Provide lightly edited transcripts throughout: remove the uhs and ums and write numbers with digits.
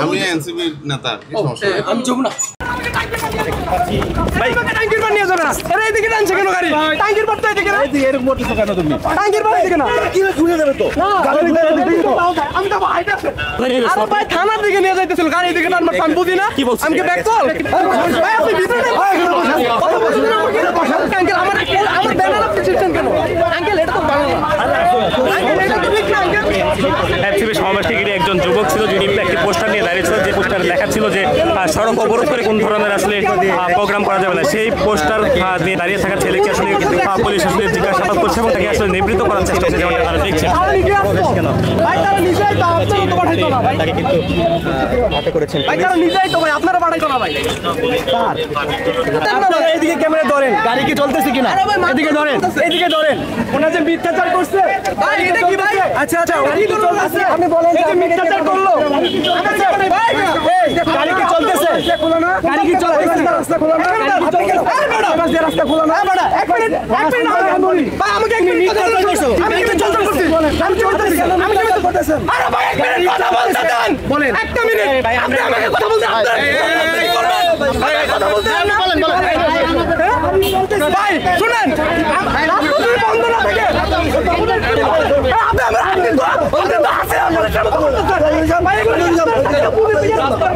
আমি এনসিপি নেতা, আমি যমুনা ভাই ট্যাঙ্কির পানি নিয়ে যাবে না। এরা এদিকে টানছে কেন গাড়ি? ট্যাঙ্কির পানি তো এদিকে না, এদিকে এরকম করতেছো কেন তুমি? ট্যাঙ্কির পানি এদিকে না, কি ঘুরে দেবে তো গাড়ি ঘুরে দেবে। আমি তো হাইট আছে আরে ভাই, থানার দিকে নিয়ে যাইতেছিল গাড়ি এদিকে টানবার আমি বুঝি না। আমি কি ব্যাক কল ভাই? আপনি ভিতরে কথা বলছেন না, আমাকে বসান। আঙ্কেল আমার ব্যানার আপনি চিনছেন কেন? আঙ্কেল এটা তো ভালো না। আঙ্কেল এটা তো ঠিক না। আঙ্কেল এনসিপি সমাবেশ থেকে একজন যুবক ছিল, যিনি একটি পোস্টার নিয়ে দাঁড়িয়ে ছিল, যে পোস্টারে লেখা ছিল যে সড়ক অবরোধ করে কোন ধরনের আসলে প্রোগ্রাম করা যাবে না। সেই পোস্টার নিয়ে দাঁড়িয়ে থাকা ছেলেকে আসলে পুলিশ আসলে জিজ্ঞাসাবাদ করছে এবং তাকে আসলে নিবৃত্ত করার চেষ্টা করছে, যেমনটা তারা দেখছে। তাকে কিন্তু হাতে করেছেন ভাই, তারা নিজেই তো ভাই, আপনারা পাঠাইতো না ভাই। আপনারা এদিকে ক্যামেরা ধরেন, গাড়ি কি চলতেছে কিনা এদিকে ধরেন, এদিকে ধরেন। ওনা যে মিথ্যাচার করছে ভাই, এটা কি ভাই? আচ্ছা আচ্ছা, গাড়ি কি চলতেছে? আপনি বলেন যে মিথ্যাচার করলো। ভাই গাড়ি কি চলতেছে? গাড়ি কি চলতেছে? রাস্তা খোলা না, রাস্তা খোলা না। এক মিনিট আমি বলি ভাই, আমাকে এক মিনিট কথা বলছো। আমি কি চলতে করছি? আমি চলতেছি, আমি কি করতেছেন? আরে ভাই এক মিনিট কথা বলতে দেন, বলেন একটা মিনিট। আপনি আমাকে কথা বলতে আপনারা কি করবেন? ভাই কথা বলতে দেন না, বলেন বলেন ভাই শুনেন, রাস্তা বন্ধ না থাকে আপনি আমরা আপনি তো বলতে তো আছে আমরা কেন বলতে চাই ভাই? এগুলো নিয়ে যাও পুলিশ দিয়ে রাস্তা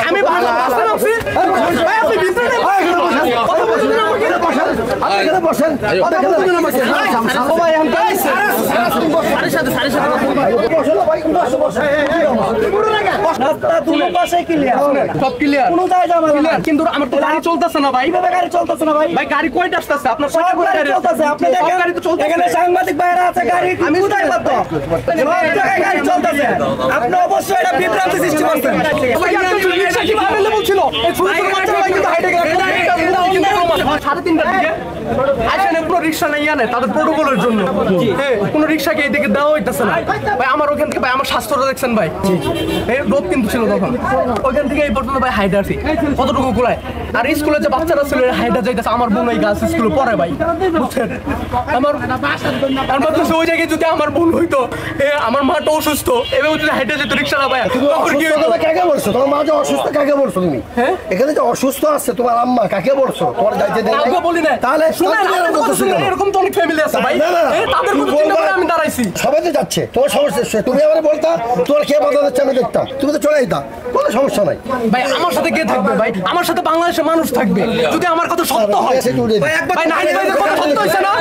আমি ভালো রাস্তা নামছি ভাই, আপনি ভিতরে কথা বলছেন না, আমাকে বসেন ভাই। আমি কিন্তু আমার তো গাড়ি চলতেছে না ভাই, গাড়ি চলতেছে না ভাই। ভাই গাড়ি কয়টা আসতেছে? আপনার গাড়ি তো চলতেছে, এখানে সাংবাদিক ভাইরা আছে, গাড়ি আমি কোথায় পাবো? গাড়ি চলতেছে, আপনি অবশ্যই এটা বিভ্রান্তি সৃষ্টি করছেন। রিক্সা নাই আনে তাদের প্রোটোকলের জন্য, কোন রিক্সাকে এইদিকে দেওয়া হইতেছে না ভাই। আমার ওখান থেকে ভাই আমার স্বাস্থ্যটা দেখছেন ভাই, রোদ কিন্তু ছিল তখন। ওইখান থেকে এই পর্যন্ত ভাই হাইট আসি কতটুকু কুলায়। আর স্কুলে যে বাচ্চারা ছিল হাইটা যাইতেছে, আমার বোন ওই গার্লস স্কুলে পড়ে ভাই, বুঝছেন? আমার ওই জায়গায় যদি আমার বোন হইতো, আমার মাটা অসুস্থ, এভাবে যদি হাইটে যেত রিক্সাটা ভাই, তখন কি হইতো? কাকে বলছো? তোমার মা যে অসুস্থ, কাকে বলছো তুমি? হ্যাঁ এখানে যে অসুস্থ আছে তোমার আম্মা, কাকে বলছো? তোমার যাইতে দেন কাউকে বলি না। তাহলে শুনেন, এরকম তো অনেক ফ্যামিলি আছে ভাই, তাদের কথা চিন্তা করে আমি দাঁড়াইছি। সবাই তো যাচ্ছে, তোমার সমস্যা। তুমি আমারে বলতা তোমার কে বাধা দিচ্ছে, আমি দেখতাম, তুমি তো চলে যেতা, কোনো সমস্যা নাই ভাই। আমার সাথে কে থাকবে ভাই? আমার সাথে বাংলাদেশের মানুষ থাকবে যদি আমার কথা সত্য হয় ভাই। না ভাইদের কথা সত্য হইছে না,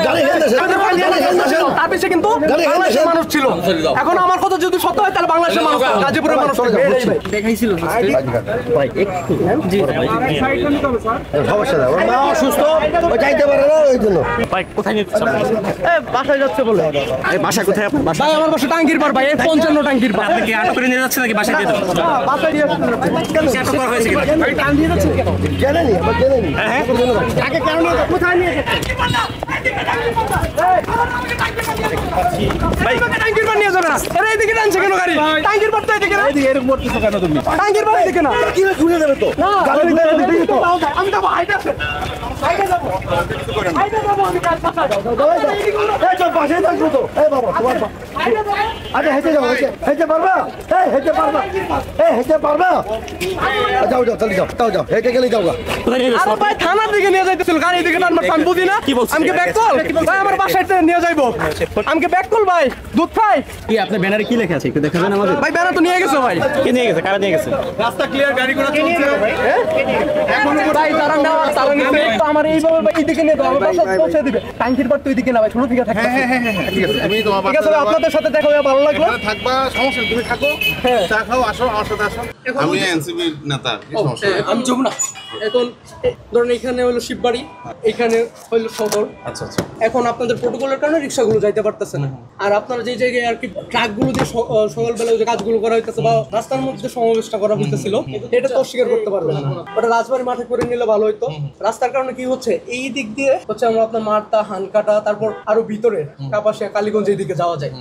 তার পিছে কিন্তু বাংলাদেশের মানুষ ছিল। এখন আমার কথা যদি সত্য হয় তাহলে বাংলাদেশের মানুষ, গাজীপুরের মানুষ দেখাইছিল ভাই। একটু জি সমস্যা নাই, ওর মা অসুস্থ, ও যাইতে পারে না, ওই জন্য ভাই কোথায় নিয়ে যাচ্ছেন? বাসায় যাচ্ছে বলে। বাসা কোথায় আপনার? বাসা ভাই আমার বাসা টাঙ্গির পার ভাই, 55 টাঙ্গির পার। আপনি কি আটক করে নিয়ে যাচ্ছেন নাকি বাসায় দিয়ে যাচ্ছেন? বাসায় দিয়ে আটক করা হয়েছে কিনা? ভাই টান দিয়ে যাচ্ছেন কেন? জানেনি, আবার জানেনি। হ্যাঁ আগে কেন নিয়ে কোথায় নিয়ে যাচ্ছেন ভাই? টাঙ্গির পার নিয়ে যাবে না। এরা এদিকে টানছে কেন গাড়ি? টাঙ্গির পার তো এদিকে না, এদিকে এরকম করতেছো কেন তুমি? টাঙ্গির পার এদিকে না, কি ঘুরে দেবে তো গাড়ি ঘুরে দেবে। আমি তো হাইট আছে, হাইটে যাব, হাইটে যাব। আমি কাজ পাশে যাও, এই চল পাশে থাকবো তো। এই বাবা তোমার হাইটে যাব। আরে হেঁটে যাও, হেঁটে পারবা? এই হেঁটে পারবা? এই হেঁটে পারবা? যাও যাও চলে যাও, যাও যাও, হেঁটে গেলে যাও গা। আরে ভাই থানার দিকে নিয়ে যাইতেছিল গাড়ি এদিকে টানবার আমি বুঝি না। আমি কি ব্যাক কল ভাই? আমার বাসায় নিয়ে যাইবো। আমি কি ব্যাক কল ভাই? দুধ খাই কি আপনার ব্যানারে কি লেখা আছে একটু দেখাবেন আমাদের? ভাই। ব্যানার তো নিয়ে গেছে ভাই। কে নিয়ে গেছে? কারা নিয়ে গেছে? রাস্তা ক্লিয়ার, গাড়িগুলো চলছে ভাই। এখন ভাই তারা না, তারা নিয়ে তো আমার এইভাবে ভাই এইদিকে নিয়ে দাও, আমার বাসা পৌঁছে দিবে। টাঙ্কির পার তো এইদিকে না ভাই, ছোট থেকে থাকে। হ্যাঁ ঠিক আছে, তুমি তোমার ঠিক আছে ভাই, আপনাদের সাথে দেখা হয়ে ভালো লাগলো। এখানে থাকবা, সমস্যা নেই, তুমি থাকো, চা খাও, আসো আমার সাথে আসো। আমি এনসিপি নেতা, কি সমস্যা? আমি যমুনা। এখন ধরেন এখানে হলো শিববাড়ি, এখানে হলো সদর। আচ্ছা আচ্ছা, এখন আপনাদের প্রোটোকলের কারণে রিক্সাগুলো যাইতে পারতেছে না। আর আপনারা যে জায়গায় আর কি ট্রাকগুলো দিয়ে সকালবেলা যে কাজগুলো করা হইতেছে বা রাস্তার মধ্যে সমাবেশটা করা হইতেছিল, এটা তো অস্বীকার করতে পারবেন না। ওটা রাজবাড়ি মাঠে করে নিলে ভালো হইতো। রাস্তার কারণে কি হচ্ছে, এই দিক দিয়ে হচ্ছে আমরা আপনার মারতা, হানকাটা, তারপর আরো ভিতরে কাপাসিয়া, কালীগঞ্জ এই দিকে যাওয়া যায়।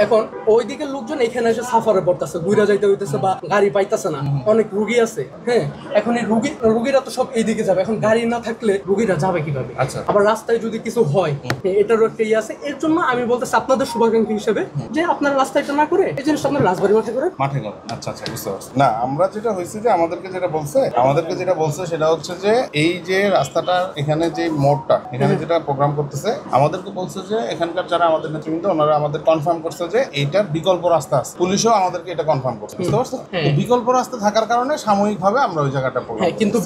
এখন ওই দিকের লোকজন এখানে এসে সাফারে পড়তেছে, ঘুরে যাইতে হইতেছে বা গাড়ি পাই পাইতাছে না, অনেক রোগী আছে। হ্যাঁ, এখন এই রোগীরা তো সব এইদিকে যাবে, এখন গাড়ি না থাকলে রোগীরা যাবে কিভাবে? আচ্ছা। আবার রাস্তায় যদি কিছু হয়, এটারও একটা ইয়ে আছে। এর জন্য আমি বলতেছি আপনাদের শুভাকাঙ্ক্ষী হিসেবে যে আপনারা রাস্তাটা না করে এই জিনিসটা আপনারা রাজবাড়ি মাঠে করে আচ্ছা আচ্ছা, বুঝতে পারছি। না, আমরা যেটা হয়েছে যে আমাদেরকে যেটা বলছে সেটা হচ্ছে যে এই যে রাস্তাটা এখানে যে মোড়টা এখানে যেটা প্রোগ্রাম করতেছে, আমাদেরকে বলছে যে এখানকার যারা আমাদের নেতৃবৃন্দ ওনারা আমাদের কনফার্ম করছে যে এইটার বিকল্প রাস্তা আছে। পুলিশও আমাদেরকে এটা কনফার্ম করছে, বুঝতে পারছো? তো বিকল্প রাস্তা থাকার কারণে সাময়িকভাবে আমরা ওই জায়গাটা প্রোগ্রাম। কিন্তু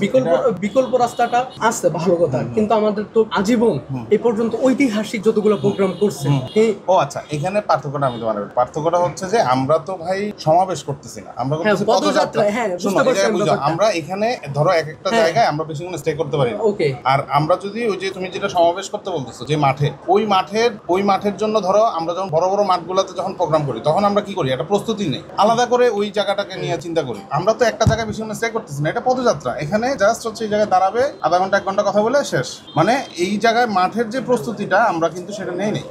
বিকল্প রাস্তাটা আছে, ভালো কথা, কিন্তু আমাদের তো আজীবন এই পর্যন্ত ঐতিহাসিক যতগুলো প্রোগ্রাম করছে। ও আচ্ছা, এখানে পার্থক্যটা আমি তোমার পার্থক্যটা হচ্ছে যে আমরা তো ভাই সমাবেশ করতেছি না, আমরা করতেছি পদযাত্রা। আমরা এখানে ধরো এক একটা জায়গায় আমরা বেশিক্ষণ স্টে করতে পারি না। আর আমরা যদি ওই যে তুমি যেটা সমাবেশ করতে বলতেছো যে মাঠে, ওই মাঠের জন্য ধরো আমরা যখন বড় বড় মাঠগুলোতে যখন প্রোগ্রাম করি তখন আমরা কি করি, একটা প্রস্তুতি নেই, আলাদা করে ওই জায়গাটাকে নিয়ে চিন্তা করি। আমরা তো একটা জায়গায় বেশিক্ষণ স্টে করতেছি না, এটা পদযাত্রা। এখানে জাস্ট হচ্ছে এই জায়গায় দাঁড়াবে, আধা ঘন্টা 1 ঘন্টা কথা বলে শেষ। মানে এই জায়গায় মাঠের যে প্রস্তুতিটা আমরা কিন্তু সেটা নেই।